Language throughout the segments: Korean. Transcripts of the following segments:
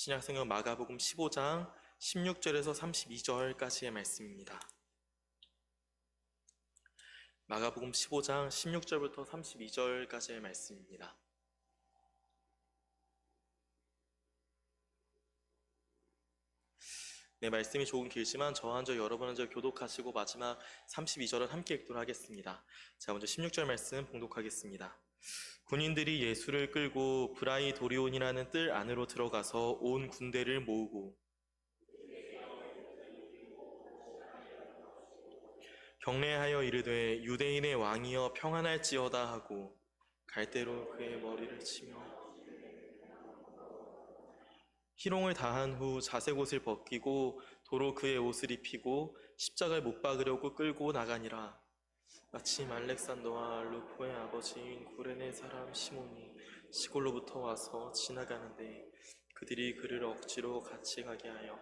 신약성경 마가복음 15장 16절에서 32절까지의 말씀입니다. 마가복음 15장 16절부터 32절까지의 말씀입니다. 네, 말씀이 조금 길지만 저와 한 절 여러분 한 절 교독하시고 마지막 32절은 함께 읽도록 하겠습니다. 자, 먼저 16절 말씀 봉독하겠습니다. 군인들이 예수를 끌고 브라이도리온이라는 뜰 안으로 들어가서 온 군대를 모으고 경례하여 이르되 유대인의 왕이여 평안할지어다 하고 갈대로 그의 머리를 치며 희롱을 다한 후 자색 옷을 벗기고 도로 그의 옷을 입히고 십자가에 못 박으려고 끌고 나가니라. 마침 알렉산더와 루포의 아버지인 구레네 사람 시몬이 시골로부터 와서 지나가는데 그들이 그를 억지로 같이 가게 하여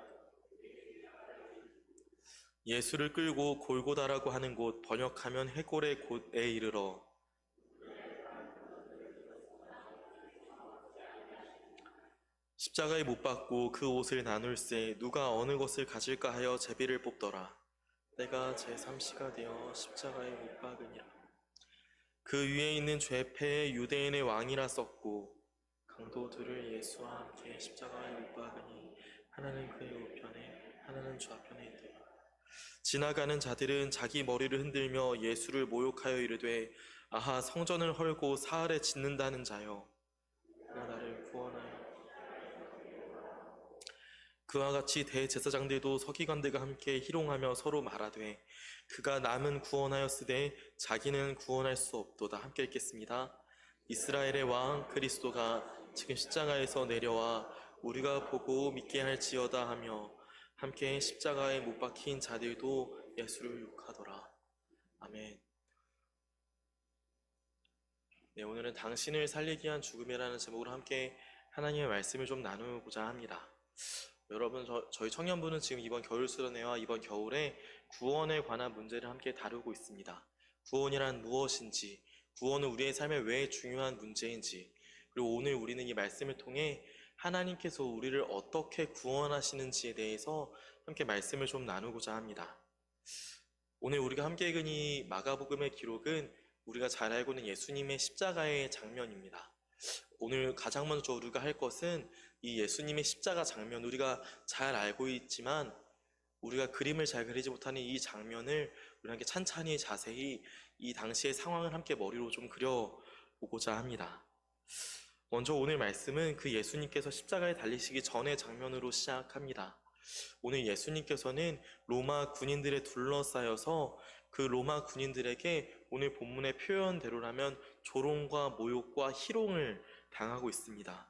예수를 끌고 골고다라고 하는 곳, 번역하면 해골의 곳에 이르러 십자가에 못 박고 그 옷을 나눌세 누가 어느 것을 가질까 하여 제비를 뽑더라. 내가 제3시가 되어 십자가에 못 박으니라. 그 위에 있는 죄패의 유대인의 왕이라 썼고 강도들을 예수와 함께 십자가에 못 박으니 하나는 그의 우편에 하나는 좌편에 있더라. 지나가는 자들은 자기 머리를 흔들며 예수를 모욕하여 이르되 아하 성전을 헐고 사흘에 짓는다는 자여 나 나를 구원하여. 그와 같이 대제사장들도 서기관들과 함께 희롱하며 서로 말하되 그가 남은 구원하였으되 자기는 구원할 수 없도다. 함께 읽겠습니다. 이스라엘의 왕 그리스도가 지금 십자가에서 내려와 우리가 보고 믿게 할지어다 하며 함께 십자가에 못 박힌 자들도 예수를 욕하더라. 아멘. 네, 오늘은 당신을 살리기 위한 죽음이라는 제목으로 함께 하나님의 말씀을 좀 나누고자 합니다. 여러분, 저희 청년부는 지금 이번 겨울수련회와 이번 겨울에 구원에 관한 문제를 함께 다루고 있습니다. 구원이란 무엇인지, 구원은 우리의 삶에 왜 중요한 문제인지, 그리고 오늘 우리는 이 말씀을 통해 하나님께서 우리를 어떻게 구원하시는지에 대해서 함께 말씀을 좀 나누고자 합니다. 오늘 우리가 함께 읽은 이 마가복음의 기록은 우리가 잘 알고 있는 예수님의 십자가의 장면입니다. 오늘 가장 먼저 우리가 할 것은 이 예수님의 십자가 장면, 우리가 잘 알고 있지만 우리가 그림을 잘 그리지 못하는 이 장면을 우리가 함께 찬찬히 자세히 이 당시의 상황을 함께 머리로 좀 그려보고자 합니다. 먼저 오늘 말씀은 그 예수님께서 십자가에 달리시기 전의 장면으로 시작합니다. 오늘 예수님께서는 로마 군인들에 둘러싸여서 그 로마 군인들에게 오늘 본문의 표현대로라면 조롱과 모욕과 희롱을 당하고 있습니다.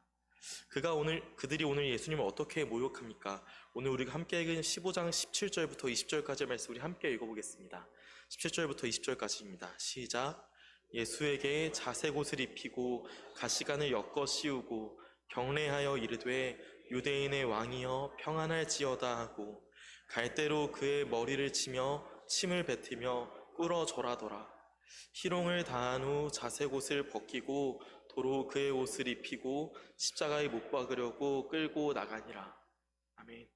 그들이 오늘 예수님을 어떻게 모욕합니까? 오늘 우리가 함께 읽은 15장 17절부터 20절까지의 말씀 우리 함께 읽어보겠습니다. 17절부터 20절까지입니다. 시작. 예수에게 자색 옷을 입히고 가시관을 엮어 씌우고 경례하여 이르되 유대인의 왕이여 평안할지어다 하고 갈대로 그의 머리를 치며 침을 뱉으며 꿇어 절하더라. 희롱을 다한 후 자색 옷을 벗기고 도로 그의 옷을 입히고 십자가에 못 박으려고 끌고 나가니라. 아멘.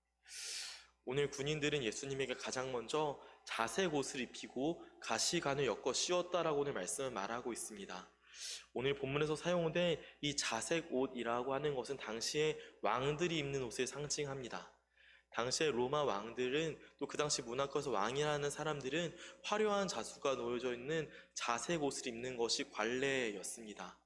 오늘 군인들은 예수님에게 가장 먼저 자색 옷을 입히고 가시관을 엮어 씌웠다라고 오늘 말씀을 말하고 있습니다. 오늘 본문에서 사용된 이 자색 옷이라고 하는 것은 당시에 왕들이 입는 옷을 상징합니다. 당시에 로마 왕들은 또 그 당시 문화권에서 왕이라는 사람들은 화려한 자수가 놓여져 있는 자색 옷을 입는 것이 관례였습니다.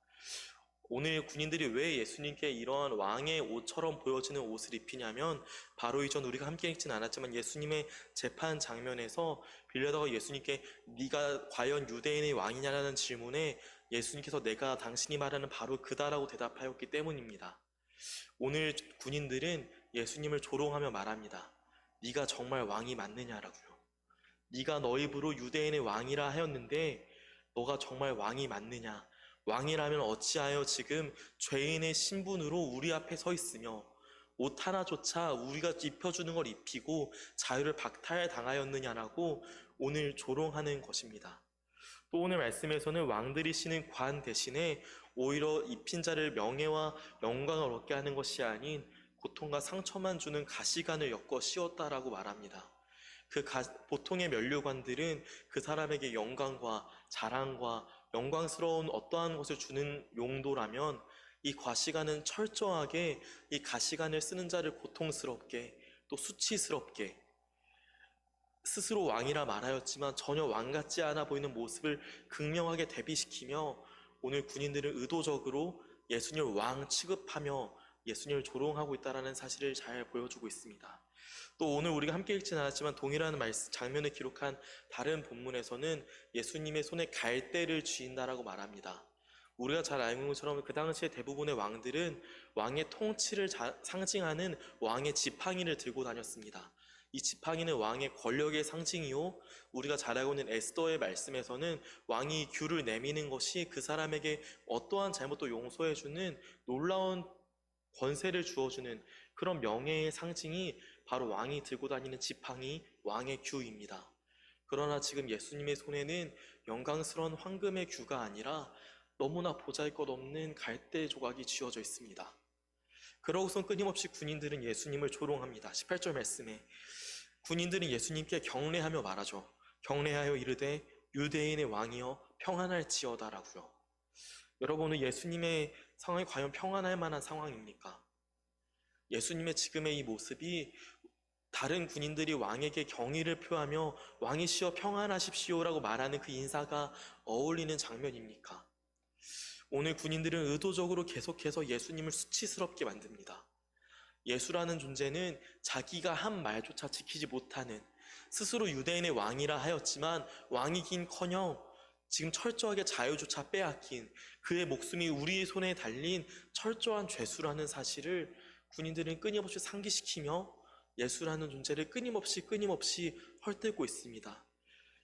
오늘 군인들이 왜 예수님께 이러한 왕의 옷처럼 보여지는 옷을 입히냐면 바로 이전 우리가 함께 읽진 않았지만 예수님의 재판 장면에서 빌라도가 예수님께 네가 과연 유대인의 왕이냐라는 질문에 예수님께서 내가 당신이 말하는 바로 그다라고 대답하였기 때문입니다. 오늘 군인들은 예수님을 조롱하며 말합니다. 네가 정말 왕이 맞느냐라고요. 네가 너 입으로 유대인의 왕이라 하였는데 너가 정말 왕이 맞느냐? 왕이라면 어찌하여 지금 죄인의 신분으로 우리 앞에 서 있으며 옷 하나조차 우리가 입혀주는 걸 입히고 자유를 박탈당하였느냐라고 오늘 조롱하는 것입니다. 또 오늘 말씀에서는 왕들이 신은 관 대신에 오히려 입힌 자를 명예와 영광을 얻게 하는 것이 아닌 고통과 상처만 주는 가시관을 엮어 씌웠다라고 말합니다. 보통의 면류관들은 그 사람에게 영광과 자랑과 영광스러운 어떠한 것을 주는 용도라면, 이 과시관은 철저하게 이 가시관을 쓰는 자를 고통스럽게, 또 수치스럽게, 스스로 왕이라 말하였지만 전혀 왕 같지 않아 보이는 모습을 극명하게 대비시키며, 오늘 군인들은 의도적으로 예수님을 왕 취급하며 예수님을 조롱하고 있다는 사실을 잘 보여주고 있습니다. 또 오늘 우리가 함께 읽지는 않았지만 동일한 장면을 기록한 다른 본문에서는 예수님의 손에 갈대를 쥐인다라고 말합니다. 우리가 잘 알고 있는 것처럼 그 당시에 대부분의 왕들은 왕의 통치를 상징하는 왕의 지팡이를 들고 다녔습니다. 이 지팡이는 왕의 권력의 상징이요, 우리가 잘 알고 있는 에스더의 말씀에서는 왕이 규를 내미는 것이 그 사람에게 어떠한 잘못도 용서해주는 놀라운 권세를 주어주는 그런 명예의 상징이 바로 왕이 들고 다니는 지팡이, 왕의 규입니다. 그러나 지금 예수님의 손에는 영광스러운 황금의 규가 아니라 너무나 보잘것없는 갈대 조각이 쥐어져 있습니다. 그러고선 끊임없이 군인들은 예수님을 조롱합니다. 18절 말씀에 군인들은 예수님께 경례하며 말하죠. 경례하여 이르되 유대인의 왕이여 평안할지어다라고요. 여러분은 예수님의 상황이 과연 평안할 만한 상황입니까? 예수님의 지금의 이 모습이 다른 군인들이 왕에게 경의를 표하며 왕이시여 평안하십시오라고 말하는 그 인사가 어울리는 장면입니까? 오늘 군인들은 의도적으로 계속해서 예수님을 수치스럽게 만듭니다. 예수라는 존재는 자기가 한 말조차 지키지 못하는, 스스로 유대인의 왕이라 하였지만 왕이긴커녕 지금 철저하게 자유조차 빼앗긴, 그의 목숨이 우리의 손에 달린 철저한 죄수라는 사실을 군인들은 끊임없이 상기시키며 예수라는 존재를 끊임없이 헐뜯고 있습니다.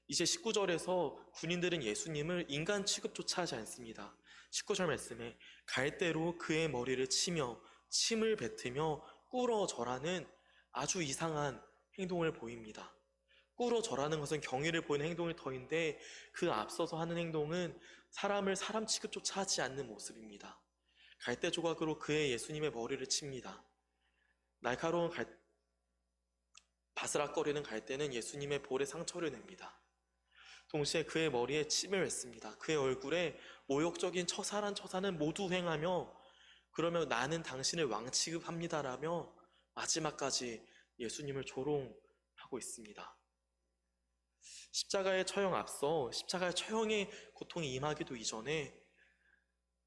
이제 19절에서 군인들은 예수님을 인간 취급조차 하지 않습니다. 19절 말씀에 갈대로 그의 머리를 치며 침을 뱉으며 꿇어 절하는 아주 이상한 행동을 보입니다. 꿇어 절하는 것은 경의를 보이는 행동일 터인데, 그 앞서서 하는 행동은 사람을 사람 취급조차 하지 않는 모습입니다. 갈대 조각으로 그의 예수님의 머리를 칩니다. 날카로운 바스락거리는 갈대는 예수님의 볼에 상처를 냅니다. 동시에 그의 머리에 침을 뱉습니다. 그의 얼굴에 모욕적인 처사는 모두 행하며, 그러며 나는 당신을 왕 취급합니다라며 마지막까지 예수님을 조롱하고 있습니다. 십자가의 처형 앞서 십자가의 처형의 고통이 임하기도 이전에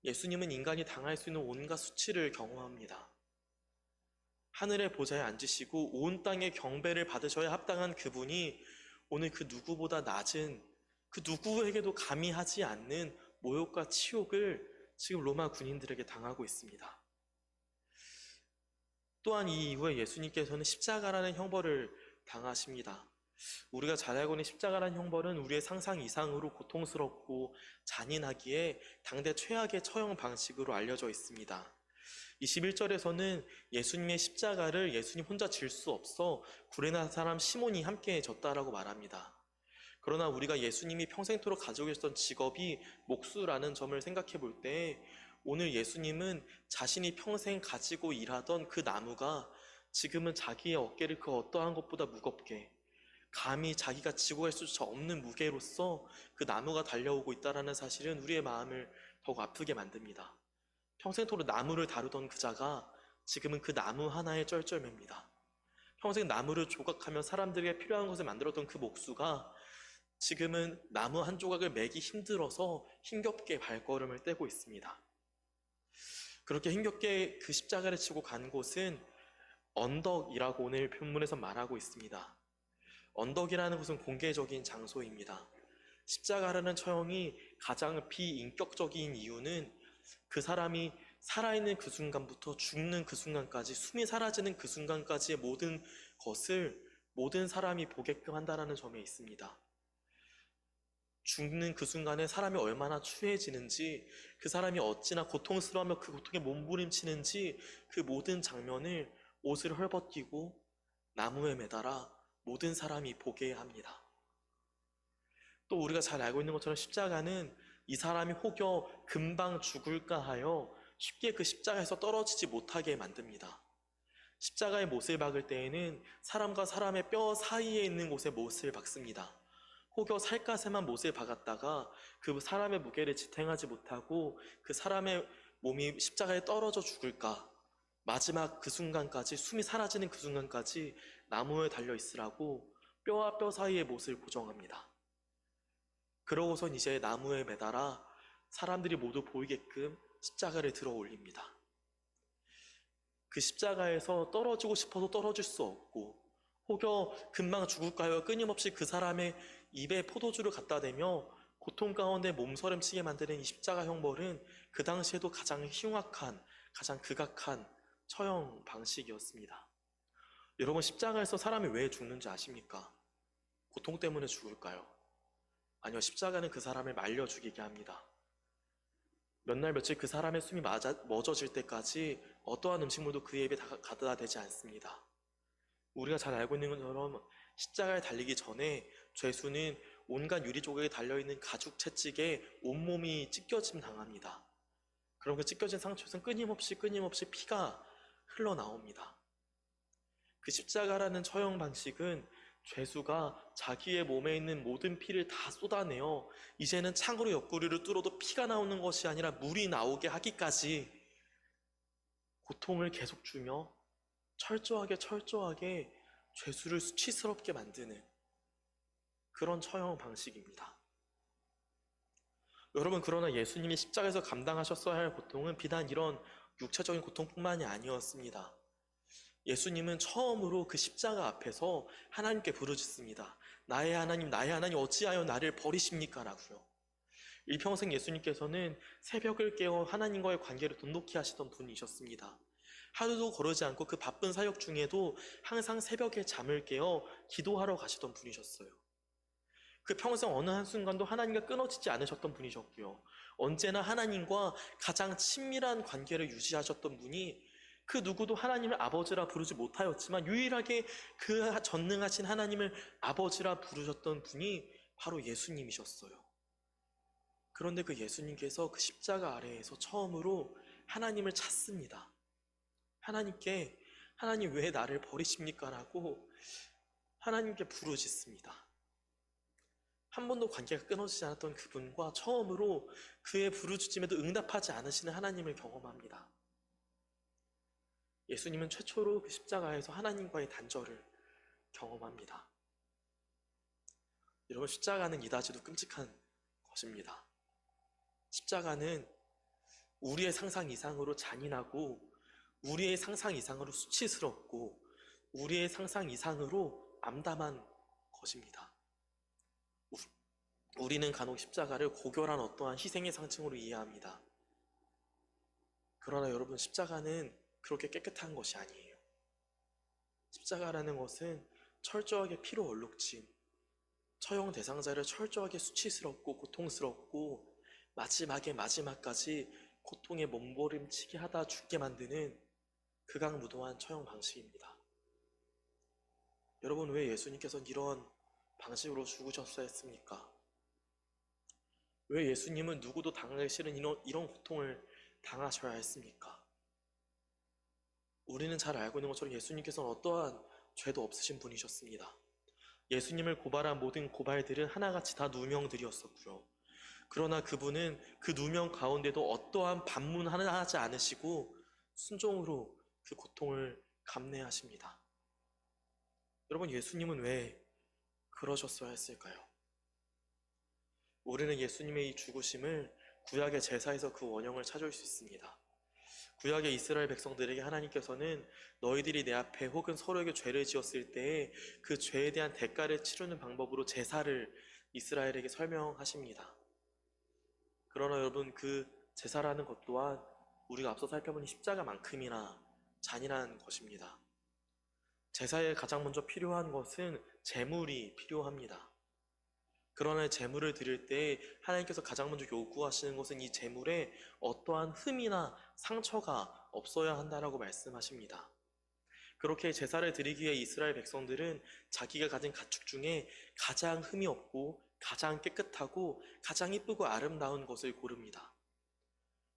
예수님은 인간이 당할 수 있는 온갖 수치를 경험합니다. 하늘의 보좌에 앉으시고 온 땅의 경배를 받으셔야 합당한 그분이 오늘 그 누구보다 낮은, 그 누구에게도 감히 하지 않는 모욕과 치욕을 지금 로마 군인들에게 당하고 있습니다. 또한 이 이후에 예수님께서는 십자가라는 형벌을 당하십니다. 우리가 잘 알고 있는 십자가라는 형벌은 우리의 상상 이상으로 고통스럽고 잔인하기에 당대 최악의 처형 방식으로 알려져 있습니다. 21절에서는 예수님의 십자가를 예수님 혼자 질 수 없어 구레네 사람 시몬이 함께 졌다라고 말합니다. 그러나 우리가 예수님이 평생토록 가지고 계셨던 직업이 목수라는 점을 생각해 볼 때, 오늘 예수님은 자신이 평생 가지고 일하던 그 나무가 지금은 자기의 어깨를 그 어떠한 것보다 무겁게, 감히 자기가 지고 갈 수조차 없는 무게로서 그 나무가 달려오고 있다는 사실은 우리의 마음을 더욱 아프게 만듭니다. 평생토록 나무를 다루던 그자가 지금은 그 나무 하나에 쩔쩔맵니다. 평생 나무를 조각하며 사람들에게 필요한 것을 만들었던 그 목수가 지금은 나무 한 조각을 매기 힘들어서 힘겹게 발걸음을 떼고 있습니다. 그렇게 힘겹게 그 십자가를 치고 간 곳은 언덕이라고 오늘 본문에서 말하고 있습니다. 언덕이라는 것은 공개적인 장소입니다. 십자가라는 처형이 가장 비인격적인 이유는 그 사람이 살아있는 그 순간부터 죽는 그 순간까지, 숨이 사라지는 그 순간까지의 모든 것을 모든 사람이 보게끔 한다는 점에 있습니다. 죽는 그 순간에 사람이 얼마나 추해지는지, 그 사람이 어찌나 고통스러워하며 그 고통에 몸부림치는지, 그 모든 장면을 옷을 헐벗기고 나무에 매달아 모든 사람이 보게 합니다. 또 우리가 잘 알고 있는 것처럼 십자가는 이 사람이 혹여 금방 죽을까 하여 쉽게 그 십자가에서 떨어지지 못하게 만듭니다. 십자가에 못을 박을 때에는 사람과 사람의 뼈 사이에 있는 곳에 못을 박습니다. 혹여 살갗에만 못을 박았다가 그 사람의 무게를 지탱하지 못하고 그 사람의 몸이 십자가에 떨어져 죽을까? 마지막 그 순간까지, 숨이 사라지는 그 순간까지 나무에 달려 있으라고 뼈와 뼈 사이에 못을 고정합니다. 그러고선 이제 나무에 매달아 사람들이 모두 보이게끔 십자가를 들어 올립니다. 그 십자가에서 떨어지고 싶어도 떨어질 수 없고, 혹여 금방 죽을까요? 끊임없이 그 사람의 입에 포도주를 갖다 대며 고통 가운데 몸서림치게 만드는 이 십자가 형벌은 그 당시에도 가장 흉악한, 가장 극악한 처형 방식이었습니다. 여러분, 십자가에서 사람이 왜 죽는지 아십니까? 고통 때문에 죽을까요? 아니요, 십자가는 그 사람을 말려 죽이게 합니다. 몇 날 며칠 그 사람의 숨이 멎어질 때까지 어떠한 음식물도 그의 입에 가져다 대지 않습니다. 우리가 잘 알고 있는 것처럼 십자가에 달리기 전에 죄수는 온갖 유리 조각에 달려있는 가죽 채찍에 온몸이 찢겨짐 당합니다. 그럼 그 찢겨진 상처에서 끊임없이 피가 흘러나옵니다. 그 십자가라는 처형 방식은 죄수가 자기의 몸에 있는 모든 피를 다 쏟아내어 이제는 창으로 옆구리를 뚫어도 피가 나오는 것이 아니라 물이 나오게 하기까지 고통을 계속 주며 철저하게 죄수를 수치스럽게 만드는 그런 처형 방식입니다. 여러분, 그러나 예수님이 십자가에서 감당하셨어야 할 고통은 비단 이런 육체적인 고통뿐만이 아니었습니다. 예수님은 처음으로 그 십자가 앞에서 하나님께 부르짖습니다. 나의 하나님 어찌하여 나를 버리십니까? 라고요. 일평생 예수님께서는 새벽을 깨어 하나님과의 관계를 돈독히 하시던 분이셨습니다. 하루도 거르지 않고 그 바쁜 사역 중에도 항상 새벽에 잠을 깨어 기도하러 가시던 분이셨어요. 그 평생 어느 한순간도 하나님과 끊어지지 않으셨던 분이셨고요. 언제나 하나님과 가장 친밀한 관계를 유지하셨던 분이 그 누구도 하나님을 아버지라 부르지 못하였지만 유일하게 그 전능하신 하나님을 아버지라 부르셨던 분이 바로 예수님이셨어요. 그런데 그 예수님께서 그 십자가 아래에서 처음으로 하나님을 찾습니다. 하나님 왜 나를 버리십니까? 라고 하나님께 부르짖습니다. 한 번도 관계가 끊어지지 않았던 그분과 처음으로 그의 부르짖음에도 응답하지 않으시는 하나님을 경험합니다. 예수님은 최초로 그 십자가에서 하나님과의 단절을 경험합니다. 여러분, 십자가는 이다지도 끔찍한 것입니다. 십자가는 우리의 상상 이상으로 잔인하고 우리의 상상 이상으로 수치스럽고 우리의 상상 이상으로 암담한 것입니다. 우리는 간혹 십자가를 고결한 어떠한 희생의 상징으로 이해합니다. 그러나 여러분, 십자가는 그렇게 깨끗한 것이 아니에요. 십자가라는 것은 철저하게 피로 얼룩진 처형 대상자를 철저하게 수치스럽고 고통스럽고 마지막까지 고통에 몸부림치게 하다 죽게 만드는 극악무도한 처형 방식입니다. 여러분, 왜 예수님께서는 이런 방식으로 죽으셨어야 했습니까? 왜 예수님은 누구도 당하기 싫은 이런 고통을 당하셔야 했습니까? 우리는 잘 알고 있는 것처럼 예수님께서는 어떠한 죄도 없으신 분이셨습니다. 예수님을 고발한 모든 고발들은 하나같이 다 누명들이었었고요. 그러나 그분은 그 누명 가운데도 어떠한 반문 하나 하지 않으시고 순종으로 그 고통을 감내하십니다. 여러분, 예수님은 왜 그러셨어야 했을까요? 우리는 예수님의 이 죽으심을 구약의 제사에서 그 원형을 찾을 수 있습니다. 구약의 이스라엘 백성들에게 하나님께서는 너희들이 내 앞에 혹은 서로에게 죄를 지었을 때에 그 죄에 대한 대가를 치르는 방법으로 제사를 이스라엘에게 설명하십니다. 그러나 여러분, 그 제사라는 것 또한 우리가 앞서 살펴본 십자가만큼이나 잔인한 것입니다. 제사에 가장 먼저 필요한 것은 제물이 필요합니다. 그러나 제물을 드릴 때 하나님께서 가장 먼저 요구하시는 것은 이 제물에 어떠한 흠이나 상처가 없어야 한다라고 말씀하십니다. 그렇게 제사를 드리기 위해 이스라엘 백성들은 자기가 가진 가축 중에 가장 흠이 없고 가장 깨끗하고 가장 이쁘고 아름다운 것을 고릅니다.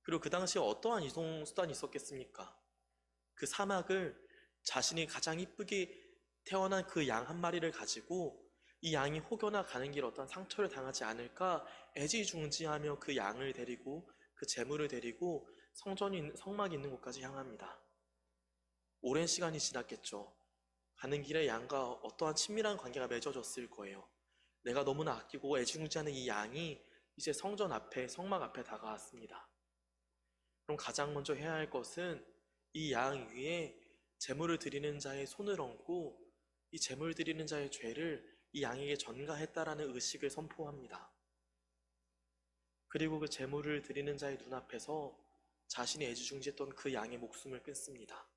그리고 그 당시에 어떠한 이동 수단이 있었겠습니까? 그 사막을 자신이 가장 이쁘게 태어난 그 양 한 마리를 가지고 이 양이 혹여나 가는 길 어떤 상처를 당하지 않을까 애지중지하며 그 양을 데리고 그 제물을 데리고 성막이 있는 곳까지 향합니다. 오랜 시간이 지났겠죠. 가는 길에 양과 어떠한 친밀한 관계가 맺어졌을 거예요. 내가 너무나 아끼고 애지중지하는 이 양이 이제 성전 앞에, 성막 앞에 다가왔습니다. 그럼 가장 먼저 해야 할 것은 이 양 위에 제물을 드리는 자의 손을 얹고 이 제물 드리는 자의 죄를 이 양에게 전가했다라는 의식을 선포합니다. 그리고 그 제물을 드리는 자의 눈앞에서 자신이 애지중지했던 그 양의 목숨을 끊습니다.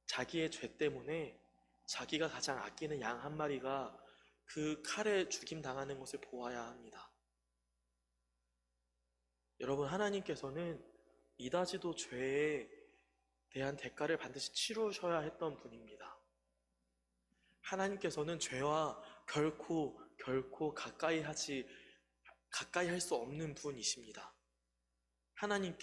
자기의 죄 때문에 자기가 가장 아끼는 양 한 마리가 그 칼에 죽임당하는 것을 보아야 합니다. 여러분, 하나님께서는 이다지도 죄에 대한 대가를 반드시 치르셔야 했던 분입니다. 하나님께서는 죄와 결코 가까이 할 수 없는 분이십니다. 하나님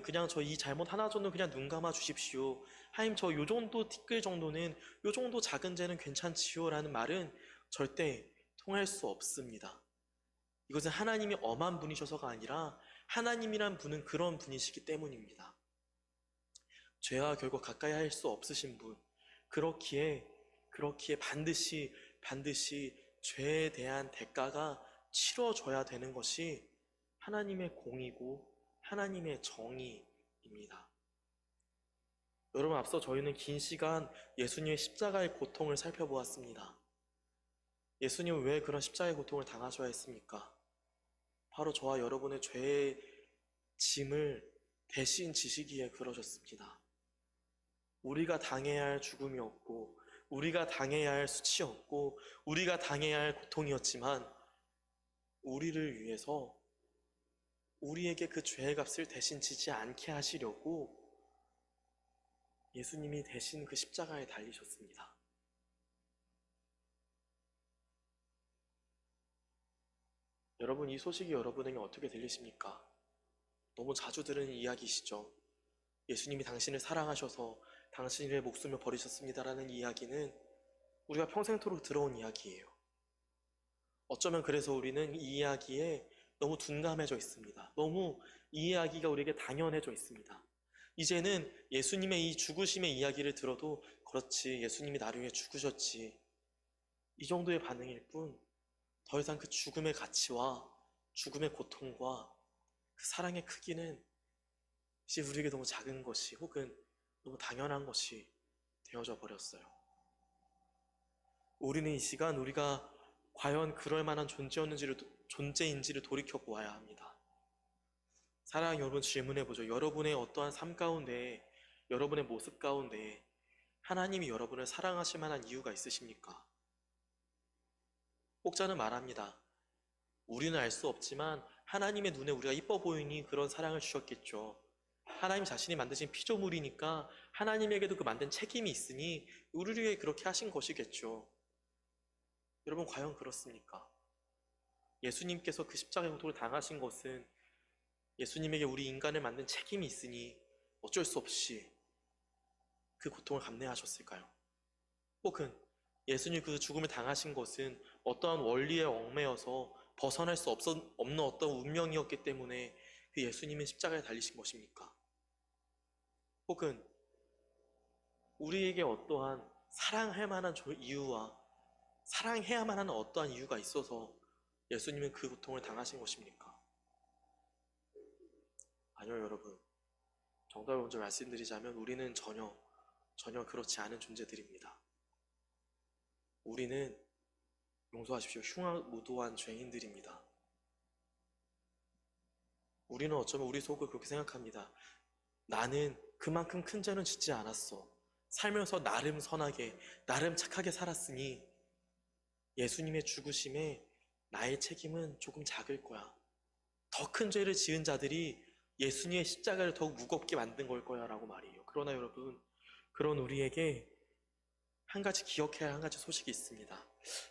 그냥 저 이 잘못 하나 정도 그냥 눈 감아 주십시오. 하나님 저 요 정도 티끌 정도는 요 정도 작은 죄는 괜찮지요 라는 말은 절대 통할 수 없습니다. 이것은 하나님이 엄한 분이셔서가 아니라 하나님이란 분은 그런 분이시기 때문입니다. 죄와 결코 가까이 할 수 없으신 분, 그렇기에 반드시 죄에 대한 대가가 치러져야 되는 것이 하나님의 공이고 하나님의 정의입니다. 여러분, 앞서 저희는 긴 시간 예수님의 십자가의 고통을 살펴보았습니다. 예수님은 왜 그런 십자가의 고통을 당하셔야 했습니까? 바로 저와 여러분의 죄의 짐을 대신 지시기에 그러셨습니다. 우리가 당해야 할 죽음이었고, 우리가 당해야 할 수치였고, 우리가 당해야 할 고통이었지만, 우리를 위해서 우리에게 그 죄의 값을 대신 지지 않게 하시려고 예수님이 대신 그 십자가에 달리셨습니다. 여러분, 이 소식이 여러분에게 어떻게 들리십니까? 너무 자주 들은 이야기시죠? 예수님이 당신을 사랑하셔서 당신의 목숨을 버리셨습니다라는 이야기는 우리가 평생토록 들어온 이야기예요. 어쩌면 그래서 우리는 이 이야기에 너무 둔감해져 있습니다. 너무 이 이야기가 우리에게 당연해져 있습니다. 이제는 예수님의 이 죽으심의 이야기를 들어도 그렇지, 예수님이 나를 위해 죽으셨지, 이 정도의 반응일 뿐 더 이상 그 죽음의 가치와 죽음의 고통과 그 사랑의 크기는 이제 우리에게 너무 작은 것이 혹은 너무 당연한 것이 되어져 버렸어요. 우리는 이 시간 우리가 과연 그럴 만한 존재인지를 돌이켜 보아야 합니다. 사랑하는 여러분, 질문해보죠. 여러분의 어떠한 삶 가운데, 여러분의 모습 가운데 하나님이 여러분을 사랑하실 만한 이유가 있으십니까? 혹자는 말합니다. 우리는 알 수 없지만 하나님의 눈에 우리가 이뻐 보이니 그런 사랑을 주셨겠죠. 하나님 자신이 만드신 피조물이니까 하나님에게도 그 만든 책임이 있으니 우리를 위해 그렇게 하신 것이겠죠. 여러분, 과연 그렇습니까? 예수님께서 그 십자가의 고통을 당하신 것은 예수님에게 우리 인간을 만든 책임이 있으니 어쩔 수 없이 그 고통을 감내하셨을까요? 혹은 예수님 그 죽음을 당하신 것은 어떠한 원리에 얽매여서 벗어날 수 없는 어떤 운명이었기 때문에 그 예수님의 십자가에 달리신 것입니까? 혹은 우리에게 어떠한 사랑할 만한 이유와 사랑해야만 하는 어떠한 이유가 있어서 예수님은 그 고통을 당하신 것입니까? 아니요, 여러분. 정답을 먼저 말씀드리자면 우리는 전혀 그렇지 않은 존재들입니다. 우리는, 용서하십시오, 흉악무도한 죄인들입니다. 우리는 어쩌면 우리 속을 그렇게 생각합니다. 나는 그만큼 큰 죄는 짓지 않았어. 살면서 나름 선하게, 나름 착하게 살았으니 예수님의 죽으심에 나의 책임은 조금 작을 거야. 더 큰 죄를 지은 자들이 예수님의 십자가를 더욱 무겁게 만든 걸 거야 라고 말이에요. 그러나 여러분, 그런 우리에게 한 가지 기억해야 할 한 가지 소식이 있습니다.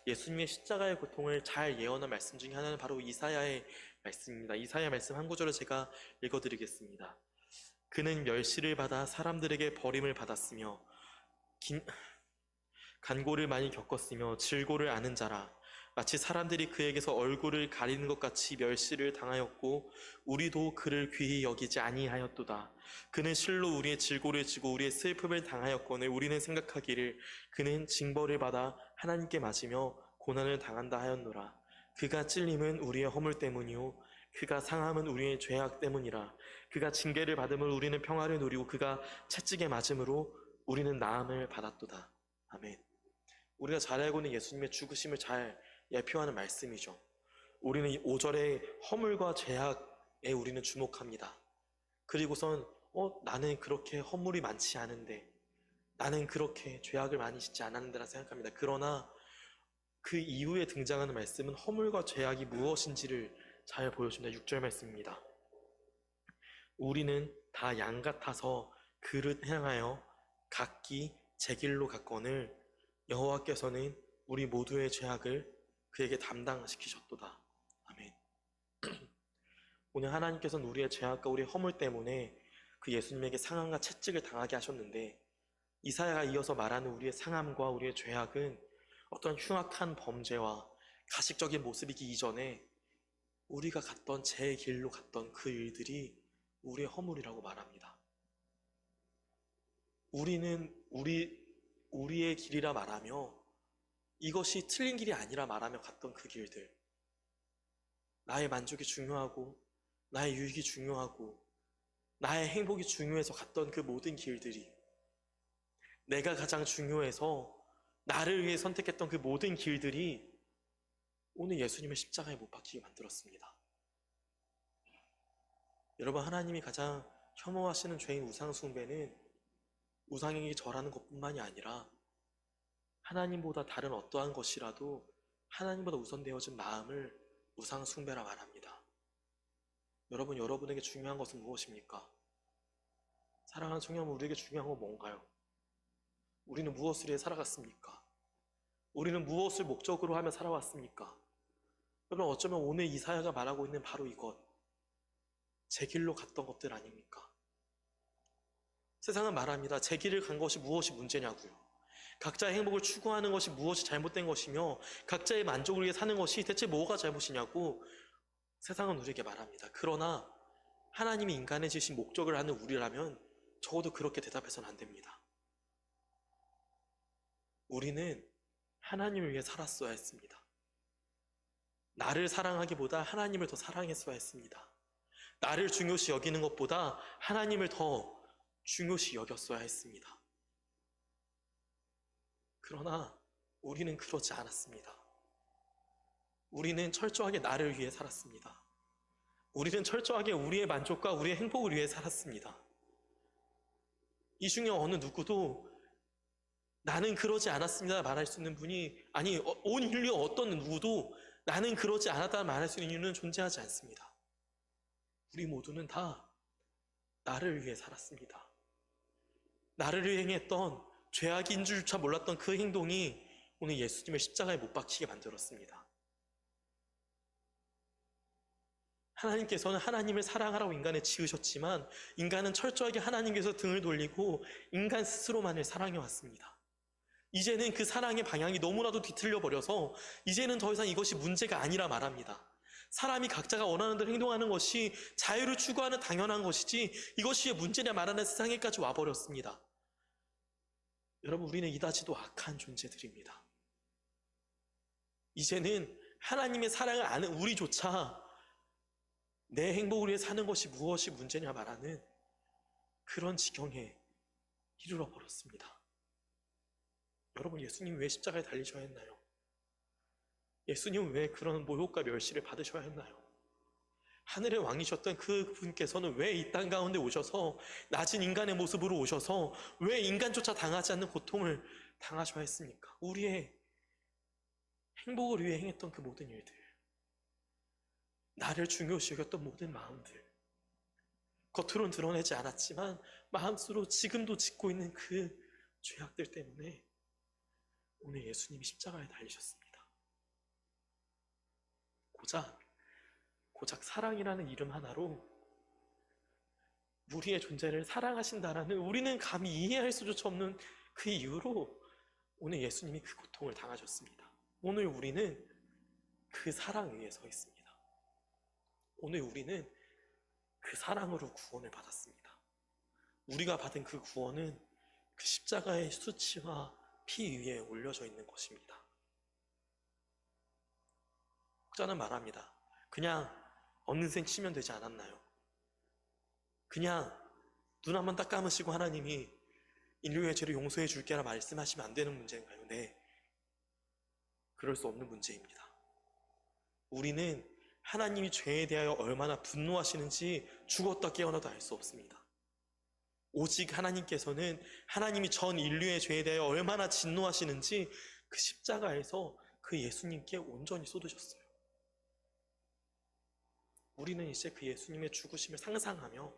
예수님의 십자가의 고통을 잘 예언한 말씀 중에 하나는 바로 이사야의 말씀입니다. 이사야 말씀 한 구절을 제가 읽어드리겠습니다. 그는 멸시를 받아 사람들에게 버림을 받았으며 간고를 많이 겪었으며 질고를 아는 자라. 마치 사람들이 그에게서 얼굴을 가리는 것 같이 멸시를 당하였고 우리도 그를 귀히 여기지 아니하였도다. 그는 실로 우리의 질고를 지고 우리의 슬픔을 당하였거늘 우리는 생각하기를 그는 징벌을 받아 하나님께 맞으며 고난을 당한다 하였노라. 그가 찔림은 우리의 허물 때문이요 그가 상함은 우리의 죄악 때문이라. 그가 징계를 받음을 우리는 평화를 누리고 그가 채찍에 맞음으로 우리는 나음을 받았도다. 아멘. 우리가 잘 알고 있는 예수님의 죽으심을 잘 예표하는 말씀이죠. 우리는 이 5절의 허물과 죄악에 우리는 주목합니다. 그리고선 나는 그렇게 허물이 많지 않은데, 나는 그렇게 죄악을 많이 짓지 않았는데라 생각합니다. 그러나 그 이후에 등장하는 말씀은 허물과 죄악이 무엇인지를 잘 보여줍니다. 6절 말씀입니다. 우리는 다 양 같아서 그를 향하여 각기 제 길로 갔거늘 여호와께서는 우리 모두의 죄악을 그에게 담당시키셨도다. 아멘. 오늘 하나님께서는 우리의 죄악과 우리의 허물 때문에 그 예수님에게 상함과 채찍을 당하게 하셨는데, 이사야가 이어서 말하는 우리의 상함과 우리의 죄악은 어떤 흉악한 범죄와 가식적인 모습이기 이전에 우리가 갔던 제 길로 갔던 그 일들이 우리의 허물이라고 말합니다. 우리는 우리의 길이라 말하며 이것이 틀린 길이 아니라 말하며 갔던 그 길들, 나의 만족이 중요하고 나의 유익이 중요하고 나의 행복이 중요해서 갔던 그 모든 길들이, 내가 가장 중요해서 나를 위해 선택했던 그 모든 길들이 오늘 예수님의 십자가에 못 박히게 만들었습니다. 여러분, 하나님이 가장 혐오하시는 죄인 우상숭배는 우상에게 절하는 것뿐만이 아니라 하나님보다 다른 어떠한 것이라도 하나님보다 우선되어진 마음을 우상숭배라 말합니다. 여러분, 여러분에게 중요한 것은 무엇입니까? 사랑하는 청년, 우리에게 중요한 건 뭔가요? 우리는 무엇을 위해 살아갔습니까? 우리는 무엇을 목적으로 하며 살아왔습니까? 여러분, 어쩌면 오늘 이사야가 말하고 있는 바로 이것, 제 길로 갔던 것들 아닙니까? 세상은 말합니다. 제 길을 간 것이 무엇이 문제냐고요. 각자의 행복을 추구하는 것이 무엇이 잘못된 것이며 각자의 만족을 위해 사는 것이 대체 뭐가 잘못이냐고 세상은 우리에게 말합니다. 그러나 하나님이 인간의 지신 목적을 하는 우리라면 적어도 그렇게 대답해서는 안 됩니다. 우리는 하나님을 위해 살았어야 했습니다. 나를 사랑하기보다 하나님을 더 사랑했어야 했습니다. 나를 중요시 여기는 것보다 하나님을 더 중요시 여겼어야 했습니다. 그러나 우리는 그러지 않았습니다. 우리는 철저하게 나를 위해 살았습니다. 우리는 철저하게 우리의 만족과 우리의 행복을 위해 살았습니다. 이 중에 어느 누구도 나는 그러지 않았습니다 말할 수 있는 분이, 아니 온 인류 어떤 누구도 나는 그러지 않았다 말할 수 있는 이유는 존재하지 않습니다. 우리 모두는 다 나를 위해 살았습니다. 나를 위해 행했던 죄악인 줄조차 몰랐던 그 행동이 오늘 예수님을 십자가에 못 박히게 만들었습니다. 하나님께서는 하나님을 사랑하라고 인간을 지으셨지만 인간은 철저하게 하나님께서 등을 돌리고 인간 스스로만을 사랑해 왔습니다. 이제는 그 사랑의 방향이 너무나도 뒤틀려 버려서 이제는 더 이상 이것이 문제가 아니라 말합니다. 사람이 각자가 원하는 대로 행동하는 것이 자유를 추구하는 당연한 것이지 이것이 문제냐 말하는 세상에까지 와버렸습니다. 여러분, 우리는 이다지도 악한 존재들입니다. 이제는 하나님의 사랑을 아는 우리조차 내 행복을 위해 사는 것이 무엇이 문제냐 말하는 그런 지경에 이르러 버렸습니다. 여러분, 예수님 왜 십자가에 달리셔야 했나요? 예수님은 왜 그런 모욕과 멸시를 받으셔야 했나요? 하늘의 왕이셨던 그 분께서는 왜 이 땅 가운데 오셔서 낮은 인간의 모습으로 오셔서 왜 인간조차 당하지 않는 고통을 당하셔야 했습니까? 우리의 행복을 위해 행했던 그 모든 일들, 나를 중요시 여겼던 모든 마음들, 겉으로는 드러내지 않았지만 마음속으로 지금도 짓고 있는 그 죄악들 때문에 오늘 예수님이 십자가에 달리셨습니다. 고작 사랑이라는 이름 하나로 우리의 존재를 사랑하신다라는 우리는 감히 이해할 수조차 없는 그 이유로 오늘 예수님이 그 고통을 당하셨습니다. 오늘 우리는 그 사랑 위에 서 있습니다. 오늘 우리는 그 사랑으로 구원을 받았습니다. 우리가 받은 그 구원은 그 십자가의 수치와 피 위에 올려져 있는 것입니다. 혹자는 말합니다. 그냥 어느새 치면 되지 않았나요? 그냥 눈 한번 딱 감으시고 하나님이 인류의 죄를 용서해 줄게라 말씀하시면 안 되는 문제인가요? 네. 그럴 수 없는 문제입니다. 우리는 하나님이 죄에 대하여 얼마나 분노하시는지 죽었다 깨어나도 알 수 없습니다. 오직 하나님께서는 하나님이 전 인류의 죄에 대하여 얼마나 진노하시는지 그 십자가에서 그 예수님께 온전히 쏟으셨어요. 우리는 이제 그 예수님의 죽으심을 상상하며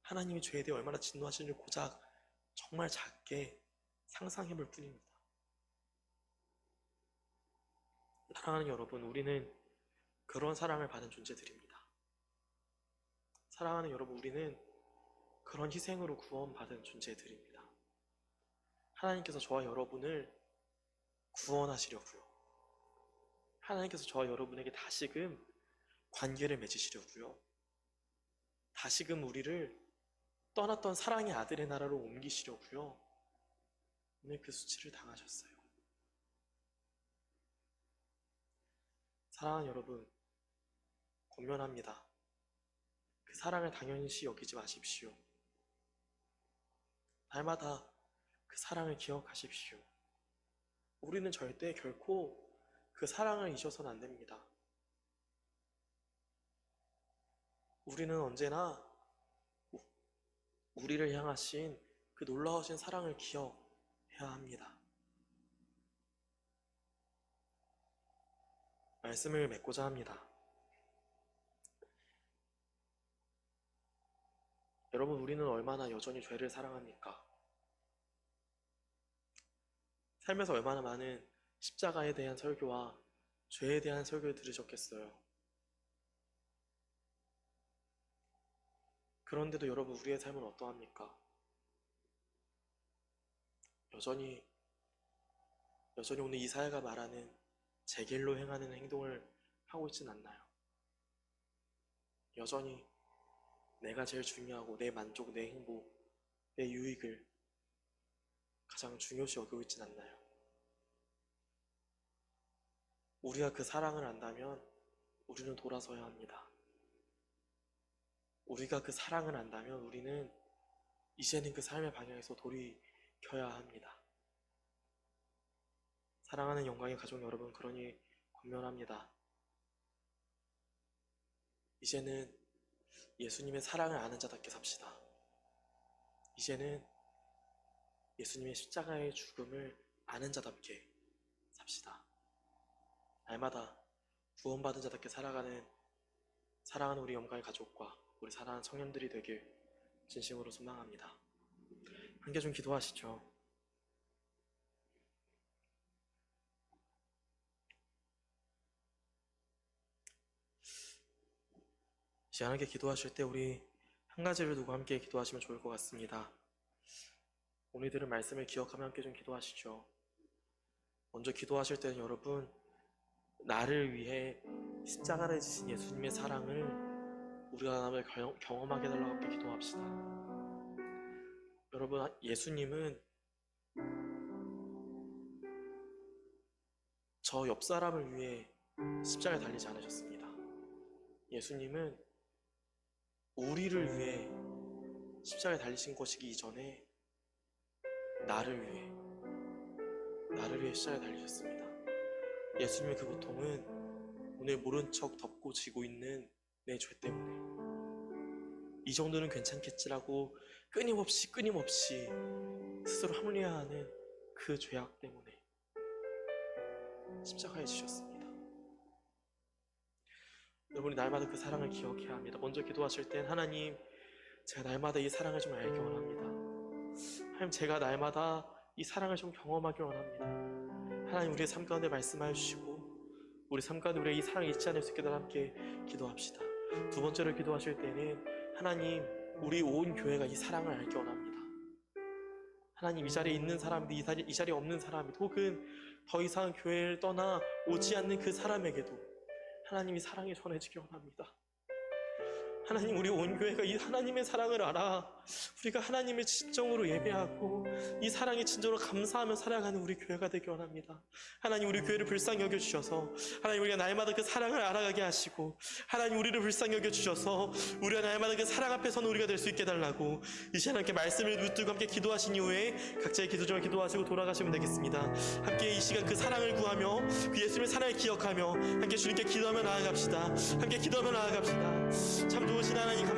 하나님이 죄에 대해 얼마나 진노하시는지 고작 정말 작게 상상해 볼 뿐입니다. 사랑하는 여러분, 우리는 그런 사랑을 받은 존재들입니다. 사랑하는 여러분, 우리는 그런 희생으로 구원받은 존재들입니다. 하나님께서 저와 여러분을 구원하시려고요. 하나님께서 저와 여러분에게 다시금 관계를 맺으시려고요. 다시금 우리를 떠났던 사랑의 아들의 나라로 옮기시려고요. 오늘 그 수치를 당하셨어요. 사랑하는 여러분, 권면합니다. 그 사랑을 당연시 여기지 마십시오. 날마다 그 사랑을 기억하십시오. 우리는 절대 결코 그 사랑을 잊어서는 안 됩니다. 우리는 언제나 우리를 향하신 그 놀라우신 사랑을 기억해야 합니다. 말씀을 맺고자 합니다. 여러분, 우리는 얼마나 여전히 죄를 사랑합니까? 삶에서 얼마나 많은 십자가에 대한 설교와 죄에 대한 설교를 들으셨겠어요. 그런데도 여러분, 우리의 삶은 어떠합니까? 여전히 오늘 이사야가 말하는 제 길로 행하는 행동을 하고 있진 않나요? 여전히 내가 제일 중요하고 내 만족, 내 행복, 내 유익을 가장 중요시 여기고 있진 않나요? 우리가 그 사랑을 안다면 우리는 돌아서야 합니다. 우리가 그 사랑을 안다면 우리는 이제는 그 삶의 방향에서 돌이켜야 합니다. 사랑하는 영광의 가족 여러분, 그러니 권면합니다. 이제는 예수님의 사랑을 아는 자답게 삽시다. 이제는 예수님의 십자가의 죽음을 아는 자답게 삽시다. 날마다 구원받은 자답게 살아가는 사랑하는 우리 영광의 가족과 우리 사랑하는 청년들이 되길 진심으로 소망합니다. 함께 좀 기도하시죠. 시원하게 기도하실 때 우리 한 가지를 두고 함께 기도하시면 좋을 것 같습니다. 오늘 들은 말씀을 기억하며 함께 좀 기도하시죠. 먼저 기도하실 때는 여러분, 나를 위해 십자가를 지신 예수님의 사랑을 우리가 경험하게 해달라고 함께 기도합시다. 여러분, 예수님은 저 옆 사람을 위해 십자가에 달리지 않으셨습니다. 예수님은 우리를 위해 십자가에 달리신 것이기 이전에 나를 위해 십자가에 달리셨습니다. 예수님의 그 고통은 오늘 모른 척 덮고 지고 있는 내 죄 때문에 이 정도는 괜찮겠지라고 끊임없이 스스로 합리화하는 그 죄악 때문에 십자가에 지셨습니다. 여러분이 날마다 그 사랑을 기억해야 합니다. 먼저 기도하실 땐 하나님, 제가 날마다 이 사랑을 좀 알기 원합니다. 하나님, 제가 날마다 이 사랑을 좀 경험하기 원합니다. 하나님, 우리의 삶 가운데 말씀해 주시고 우리 삶 가운데 우리의 이 사랑을 잊지 않을 수 있게 함께 기도합시다. 두 번째로 기도하실 때는 하나님, 우리 온 교회가 이 사랑을 알기 원합니다. 하나님, 이 자리에 있는 사람도 이 자리에 없는 사람도 혹은 더 이상 교회를 떠나 오지 않는 그 사람에게도 하나님이 사랑이 전해지기 원합니다. 하나님, 우리 온 교회가 이 하나님의 사랑을 알아 우리가 하나님을 진정으로 예배하고 이 사랑에 진정으로 감사하며 살아가는 우리 교회가 되기 원합니다. 하나님, 우리 교회를 불쌍히 여겨주셔서 하나님, 우리가 날마다 그 사랑을 알아가게 하시고 하나님, 우리를 불쌍히 여겨주셔서 우리가 날마다 그 사랑 앞에서는 우리가 될 수 있게 달라고 이 시간 함께 말씀을 붙들고 함께 기도하신 이후에 각자의 기도 중에 기도하시고 돌아가시면 되겠습니다. 함께 이 시간 그 사랑을 구하며 그 예수님의 사랑을 기억하며 함께 주님께 기도하며 나아갑시다. 함께 기도하며 나아갑시다. 참 좋으신 하나님, 감사합니다.